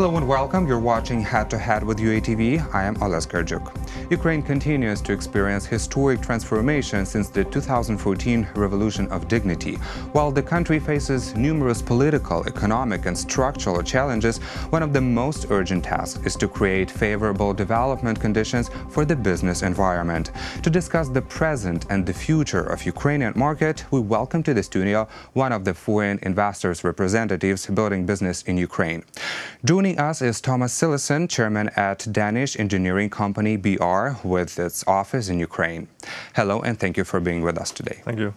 Hello and welcome. You're watching Head to Head with UATV. I am Oles Gerjuk. Ukraine continues to experience historic transformation since the 2014 Revolution of Dignity. While the country faces numerous political, economic and structural challenges, one of the most urgent tasks is to create favorable development conditions for the business environment. To discuss the present and the future of Ukrainian market, we welcome to the studio one of the foreign investors' representatives building business in Ukraine. Joining us is Thomas Sillesen, chairman at Danish engineering company BR with its office in Ukraine. Hello and thank you for being with us today. Thank you.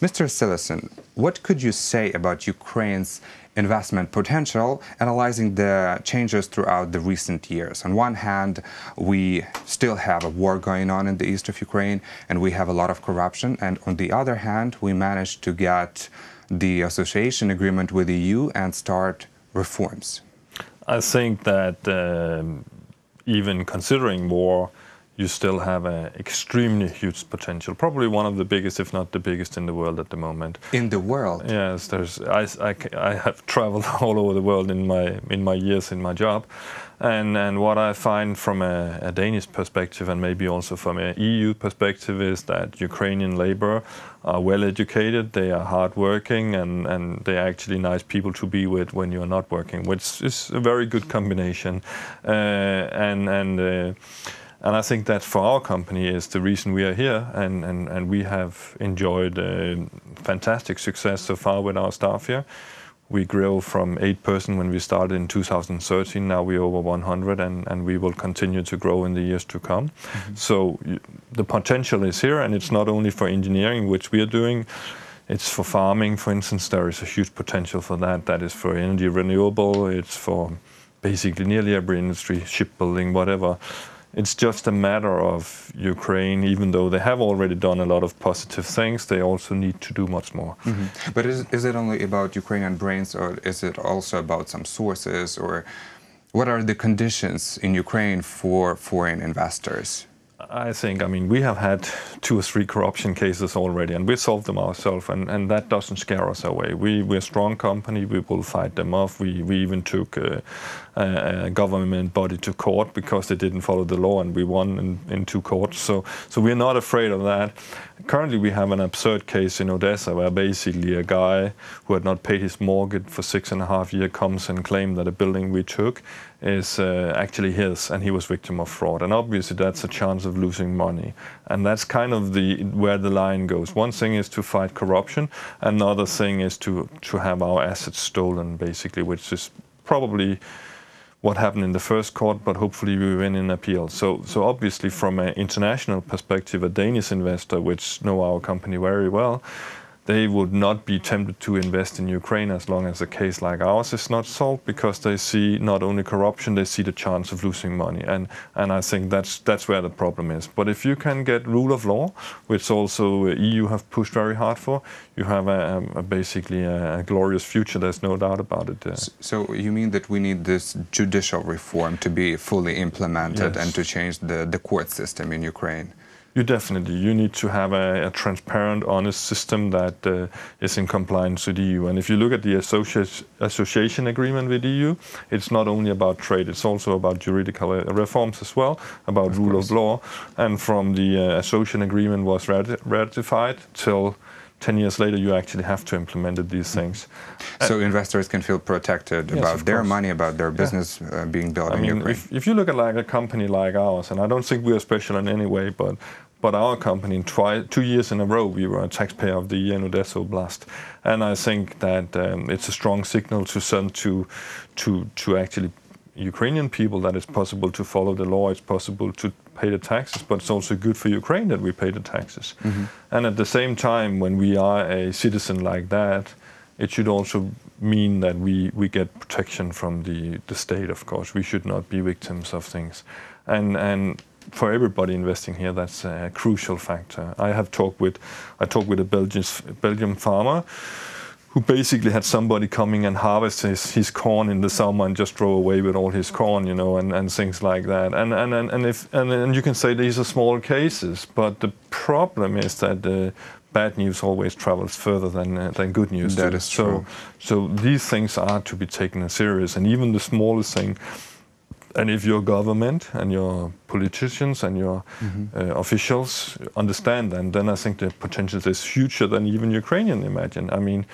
Mr. Sillesen, what could you say about Ukraine's investment potential, analyzing the changes throughout the recent years? On one hand, we still have a war going on in the east of Ukraine and we have a lot of corruption, and on the other hand, we managed to get the association agreement with the EU and start reforms. I think that even considering war, you still have an extremely huge potential. Probably one of the biggest, if not the biggest, in the world at the moment. In the world? Yes, I have traveled all over the world in my years in my job, and what I find from a Danish perspective and maybe also from an EU perspective is that Ukrainian labor are well educated, they are hardworking, and they are actually nice people to be with when you are not working, which is a very good combination. And I think that for our company is the reason we are here, and we have enjoyed fantastic success so far with our staff here. We grew from 8 persons when we started in 2013, now we're over 100, and we will continue to grow in the years to come. Mm-hmm. So the potential is here, and it's not only for engineering, which we are doing, it's for farming, for instance. There is a huge potential for that. That is for energy renewable, it's for basically nearly every industry, shipbuilding, whatever. It's just a matter of Ukraine, even though they have already done a lot of positive things, they also need to do much more. Mm-hmm. But is it only about Ukrainian brains, or is it also about some sources, or what are the conditions in Ukraine for foreign investors? I mean, we have had 2 or 3 corruption cases already, and we solved them ourselves, and that doesn't scare us away. We're a strong company, we will fight them off. We even took a government body to court because they didn't follow the law, and we won in 2 courts. So we're not afraid of that. Currently, we have an absurd case in Odessa where basically a guy who had not paid his mortgage for 6.5 years comes and claims that a building we took is actually his, and he was victim of fraud. And obviously that's a chance of losing money. And that's kind of where the line goes. One thing is to fight corruption, another thing is to have our assets stolen, basically, which is probably what happened in the first court, but hopefully we win in appeal. So obviously from an international perspective, a Danish investor, which know our company very well, they would not be tempted to invest in Ukraine as long as a case like ours is not solved, because they see not only corruption, they see the chance of losing money. And I think that's where the problem is. But if you can get rule of law, which also EU have pushed very hard for, you have basically a glorious future, there's no doubt about it. So you mean that we need this judicial reform to be fully implemented? Yes. And to change the court system in Ukraine? You need to have a transparent, honest system that is in compliance with the EU. And if you look at the association agreement with the EU, it's not only about trade, it's also about juridical reforms as well, about rule of law. And from the association agreement was ratified till 10 years later, you actually have to implement these things. So investors can feel protected about their money, about their business being built in Ukraine. If you look at like a company like ours, and I don't think we are special in any way, but our company, in 2 years in a row, we were a taxpayer of the year in Odessa Oblast. And I think that it's a strong signal to send to actually Ukrainian people that it's possible to follow the law, it's possible to pay the taxes, but it's also good for Ukraine that we pay the taxes. Mm-hmm. And at the same time, when we are a citizen like that, it should also mean that we get protection from the state, of course. We should not be victims of things. And for everybody investing here, that's a crucial factor. I talked with a Belgian farmer who basically had somebody coming and harvest his corn in the summer and just throw away with all his corn, you know, and things like that. And you can say these are small cases, but the problem is that bad news always travels further than good news. That is true. So these things are to be taken as serious, and even the smallest thing. And if your government and your politicians and your officials understand that, then I think the potential is huger than even Ukrainians imagine. I mean,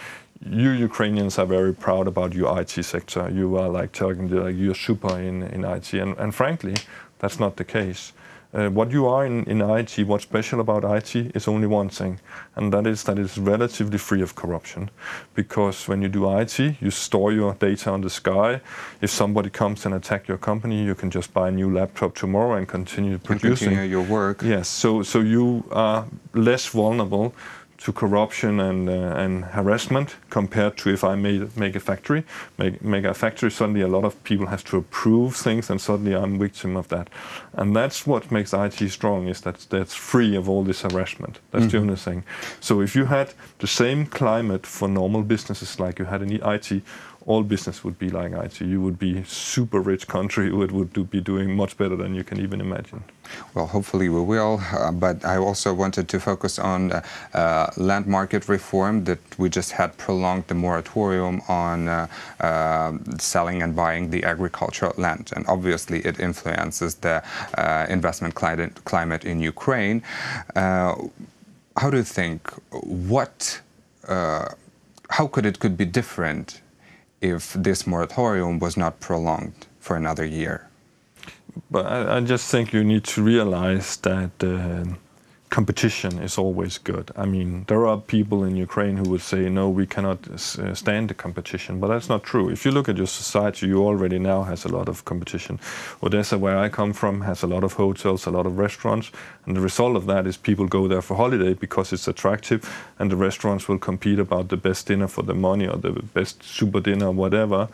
you Ukrainians are very proud about your IT sector. You are like telling like you're super in IT, and frankly, that's not the case. What you are in IT, what's special about IT is only one thing, and that is that it's relatively free of corruption. Because when you do IT, you store your data on the sky. If somebody comes and attack your company, you can just buy a new laptop tomorrow and continue producing. Continue your work. Yes, so you are less vulnerable to corruption and harassment compared to if I make a factory. Make a factory, suddenly a lot of people have to approve things, and suddenly I'm victim of that. And that's what makes IT strong, is that that's free of all this harassment. That's the only thing. So if you had the same climate for normal businesses like you had in IT, all business would be like IT. You would be super rich country. It would be doing much better than you can even imagine. Well, hopefully we will. But I also wanted to focus on land market reform, that we just had prolonged the moratorium on selling and buying the agricultural land. And obviously it influences the investment climate in Ukraine. How do you think, how could be different if this moratorium was not prolonged for another year? But I just think you need to realize that competition is always good. I mean, there are people in Ukraine who would say, no, we cannot stand the competition, but that's not true. If you look at your society, you already now has a lot of competition. Odessa, where I come from, has a lot of hotels, a lot of restaurants, and the result of that is people go there for holiday because it's attractive, and the restaurants will compete about the best dinner for the money or the best super dinner, whatever.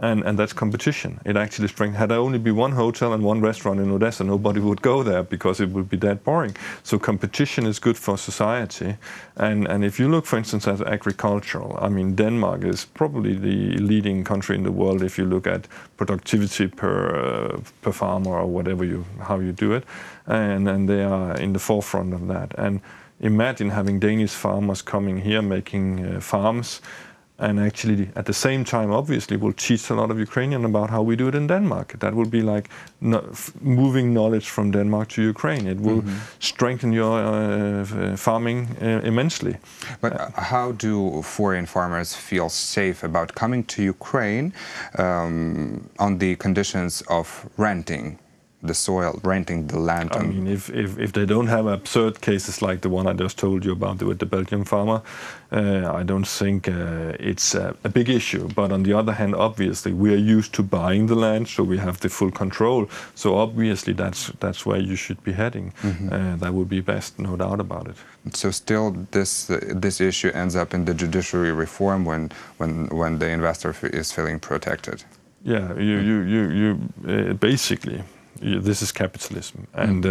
And that's competition. It actually strengthens. Had there only be one hotel and one restaurant in Odessa, nobody would go there because it would be that boring. So competition is good for society. And if you look, for instance, at agricultural, I mean, Denmark is probably the leading country in the world if you look at productivity per farmer or whatever how you do it. And they are in the forefront of that. And imagine having Danish farmers coming here making farms, and actually, at the same time, obviously, will teach a lot of Ukrainian about how we do it in Denmark. That will be like moving knowledge from Denmark to Ukraine. It will strengthen your farming immensely. But how do foreign farmers feel safe about coming to Ukraine on the conditions of renting the soil, renting the land? I mean, if they don't have absurd cases like the one I just told you about with the Belgian farmer, I don't think it's a big issue. But on the other hand, obviously, we are used to buying the land, so we have the full control. So obviously, that's where you should be heading. That would be best, no doubt about it. So still, this issue ends up in the judiciary reform when the investor is feeling protected. Yeah, you basically. This is capitalism, and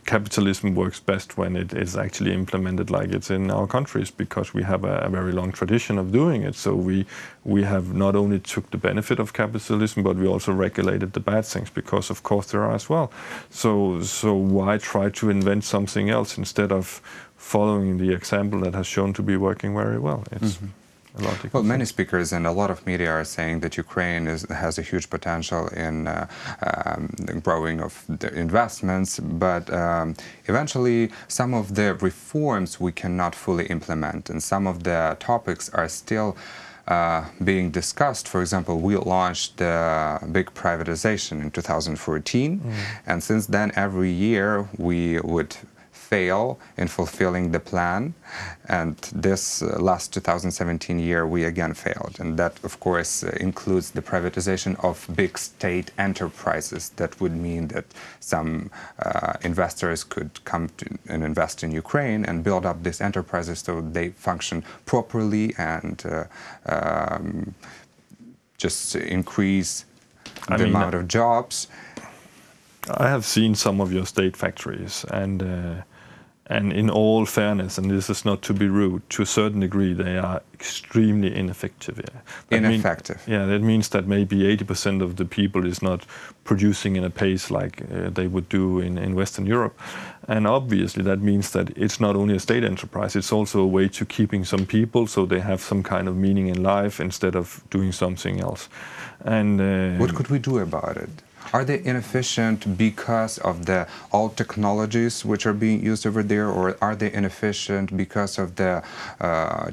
capitalism works best when it is actually implemented like it's in our countries, because we have a very long tradition of doing it. So we have not only took the benefit of capitalism, but we also regulated the bad things, because of course there are as well. So why try to invent something else instead of following the example that has shown to be working very well? It's well, many speakers and a lot of media are saying that Ukraine has a huge potential in the growing of the investments, but eventually some of the reforms we cannot fully implement, and some of the topics are still being discussed. For example, we launched the big privatization in 2014, and since then every year we would fail in fulfilling the plan, and this last 2017 year we again failed, and that of course includes the privatization of big state enterprises. That would mean that some investors could come to and invest in Ukraine and build up these enterprises so they function properly and just increase the amount of jobs. I have seen some of your state factories, And in all fairness, and this is not to be rude, to a certain degree, they are extremely ineffective. Ineffective. That means that maybe 80% of the people is not producing in a pace like they would do in Western Europe. And obviously that means that it's not only a state enterprise, it's also a way to keeping some people so they have some kind of meaning in life instead of doing something else. And what could we do about it? Are they inefficient because of the old technologies which are being used over there, or are they inefficient because of the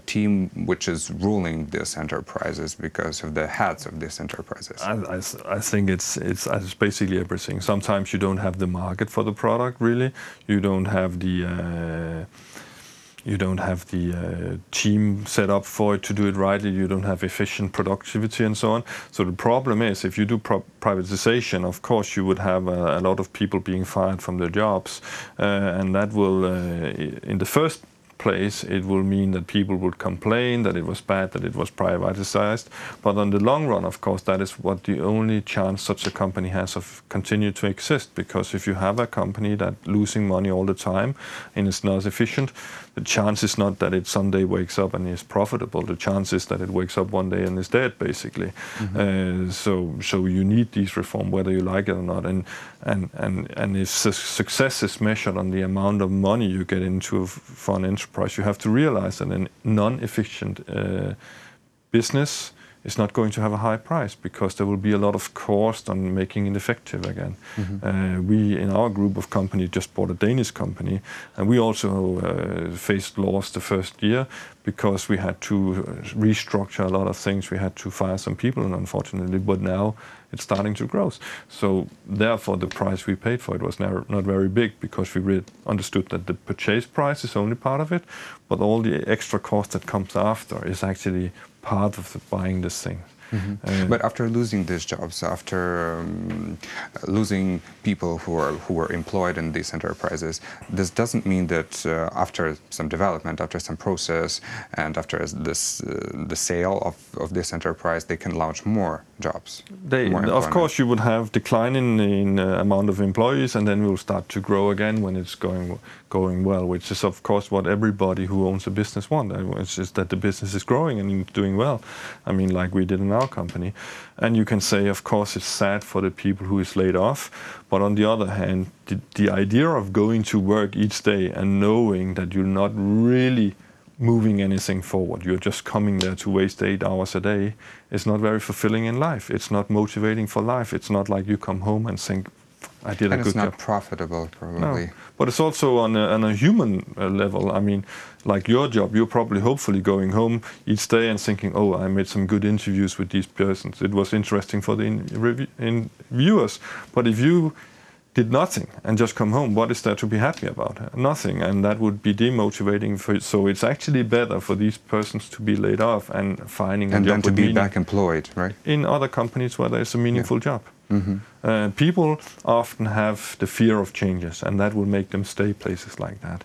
team which is ruling these enterprises, because of the heads of these enterprises? I think it's basically everything. Sometimes you don't have the market for the product, really. You don't have the team set up for it to do it rightly. You don't have efficient productivity and so on. So the problem is, if you do privatization, of course you would have a lot of people being fired from their jobs, and that will, in the first place, it will mean that people would complain that it was bad that it was privatized. But on the long run, of course, that is what the only chance such a company has of continue to exist. Because if you have a company that losing money all the time and is not efficient, the chance is not that it someday wakes up and is profitable. The chance is that it wakes up one day and is dead, basically. So you need these reform, whether you like it or not. And if success is measured on the amount of money you get into for an enterprise, you have to realize that a non-efficient business is not going to have a high price, because there will be a lot of cost on making it effective again. We, in our group of companies, just bought a Danish company, and we also faced loss the first year because we had to restructure a lot of things. We had to fire some people, unfortunately, but now it's starting to grow. So therefore, the price we paid for it was not very big, because we understood that the purchase price is only part of it, but all the extra cost that comes after is actually part of buying this thing. But after losing these jobs, after losing people who were employed in these enterprises, this doesn't mean that after some development, after some process, and after the sale of this enterprise, they can launch more jobs. Of course, you would have decline in amount of employees, and then we'll start to grow again when it's going well, which is of course what everybody who owns a business wants. It's just that the business is growing and doing well. I mean, like we did in our company. And you can say, of course, it's sad for the people who is laid off, but on the other hand, the idea of going to work each day and knowing that you're not really moving anything forward, you're just coming there to waste 8 hours a day, is not very fulfilling in life. It's not motivating for life. It's not like you come home and think, I did a good job. And it's not profitable, probably. No. But it's also on a human level. I mean, like your job, you're probably hopefully going home each day and thinking, oh, I made some good interviews with these persons. It was interesting for the viewers. But if you did nothing and just come home, what is there to be happy about? Nothing. And that would be demotivating. So it's actually better for these persons to be laid off and finding a job. And then to be back employed, right? In other companies where there's a meaningful job. People often have the fear of changes, and that will make them stay places like that.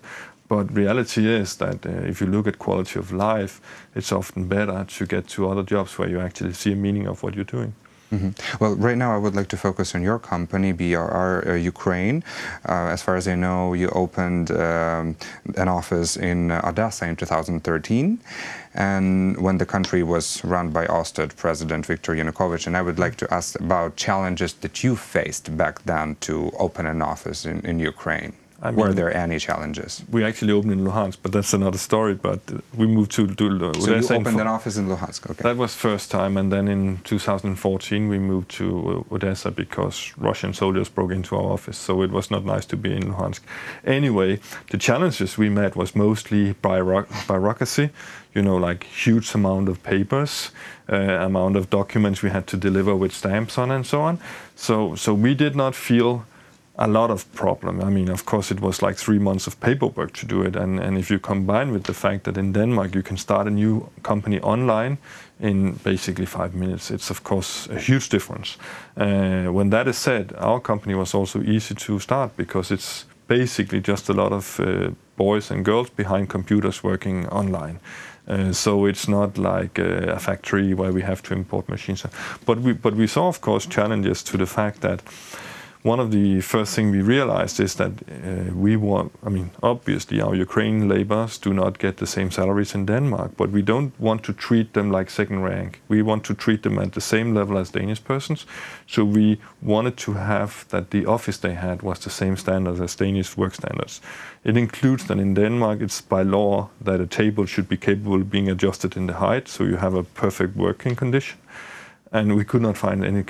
But reality is that if you look at quality of life, it's often better to get to other jobs where you actually see a meaning of what you're doing. Well, right now I would like to focus on your company, BRR Ukraine. As far as I know, you opened an office in Odessa in 2013, and when the country was run by ousted President Viktor Yanukovych. And I would like to ask about challenges that you faced back then to open an office in Ukraine. Were there any challenges? We actually opened in Luhansk, but that's another story. But we moved to Odessa. So you opened an office in Luhansk, okay. That was first time, and then in 2014 we moved to Odessa because Russian soldiers broke into our office, so it was not nice to be in Luhansk. Anyway, the challenges we met was mostly bureaucracy, you know, like huge amount of papers, amount of documents we had to deliver with stamps on and so on. So we did not feel a lot of problem. I mean, of course, it was like 3 months of paperwork to do it. And if you combine with the fact that in Denmark you can start a new company online in basically 5 minutes, it's of course a huge difference. When that is said, our company was also easy to start because it's basically just a lot of boys and girls behind computers working online. So it's not like a factory where we have to import machines. But we saw, of course, challenges to the fact that one of the first things we realized is that obviously our Ukrainian laborers do not get the same salaries in Denmark, but we don't want to treat them like second rank. We want to treat them at the same level as Danish persons. So we wanted to have that the office they had was the same standards as Danish work standards. It includes that in Denmark it's by law that a table should be capable of being adjusted in the height, so you have a perfect working condition. And we could not find any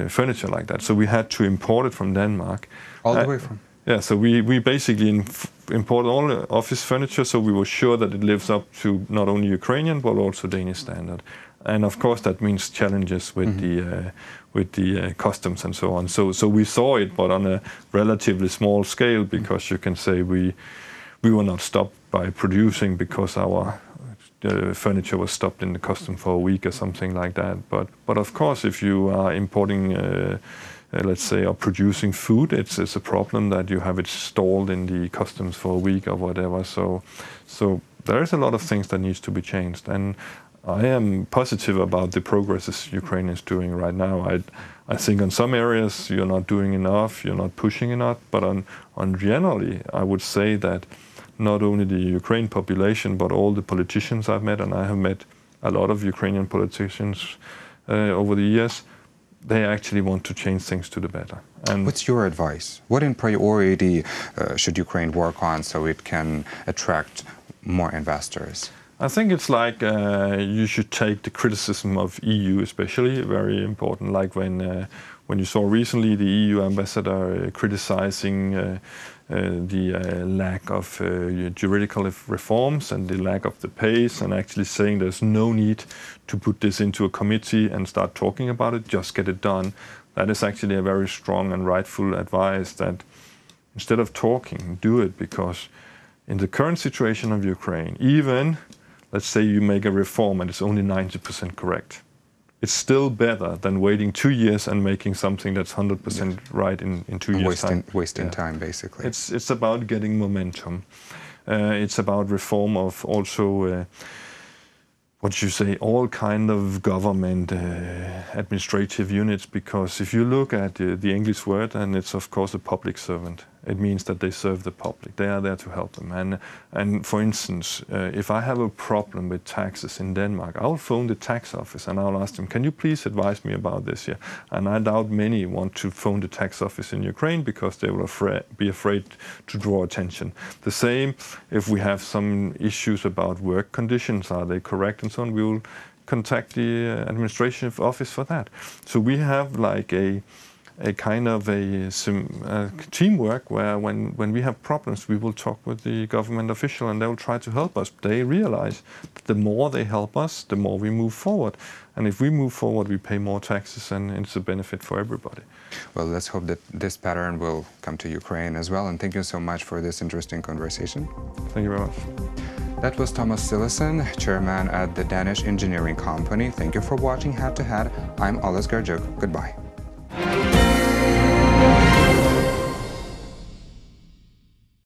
furniture like that, so we had to import it from Denmark. All the way from? Yeah, so we basically imported all the office furniture, so we were sure that it lives up to not only Ukrainian but also Danish standard. And of course that means challenges with the customs and so on. So we saw it, but on a relatively small scale, because you can say we were not stopped by producing because our furniture was stopped in the custom for a week or something like that. But of course, if you are importing, let's say, or producing food, it's a problem that you have it stalled in the customs for a week or whatever. So there is a lot of things that needs to be changed. And I am positive about the progress Ukraine is doing right now. I think on some areas you're not doing enough, you're not pushing enough, but on generally, I would say that not only the Ukraine population, but all the politicians I've met, and I have met a lot of Ukrainian politicians over the years, they actually want to change things to the better. And what's your advice? What in priority should Ukraine work on so it can attract more investors? I think it's like you should take the criticism of EU especially very important. Like when you saw recently the EU ambassador criticizing the lack of juridical reforms and the lack of the pace, and actually saying there's no need to put this into a committee and start talking about it, just get it done. That is actually a very strong and rightful advice, that instead of talking, do it, because in the current situation of Ukraine, even let's say you make a reform and it's only 90% correct, it's still better than waiting 2 years and making something that's 100% right in 2 years' time. Wasting time, basically. It's about getting momentum. It's about reform of also, all kind of government administrative units, because if you look at the English word, and it's of course a public servant, it means that they serve the public. They are there to help them. And for instance, if I have a problem with taxes in Denmark, I'll phone the tax office and I'll ask them, can you please advise me about this here? And I doubt many want to phone the tax office in Ukraine because they will be afraid to draw attention. The same if we have some issues about work conditions, are they correct and so on, we will contact the administrative office for that. So we have like a kind of a teamwork where when we have problems, we will talk with the government official and they will try to help us. They realize that the more they help us, the more we move forward. And if we move forward, we pay more taxes, and it's a benefit for everybody. Well, let's hope that this pattern will come to Ukraine as well. And thank you so much for this interesting conversation. Thank you very much. That was Thomas Sillesen, chairman at the Danish engineering company. Thank you for watching Head to Head. I'm Oles Garjuk. Goodbye.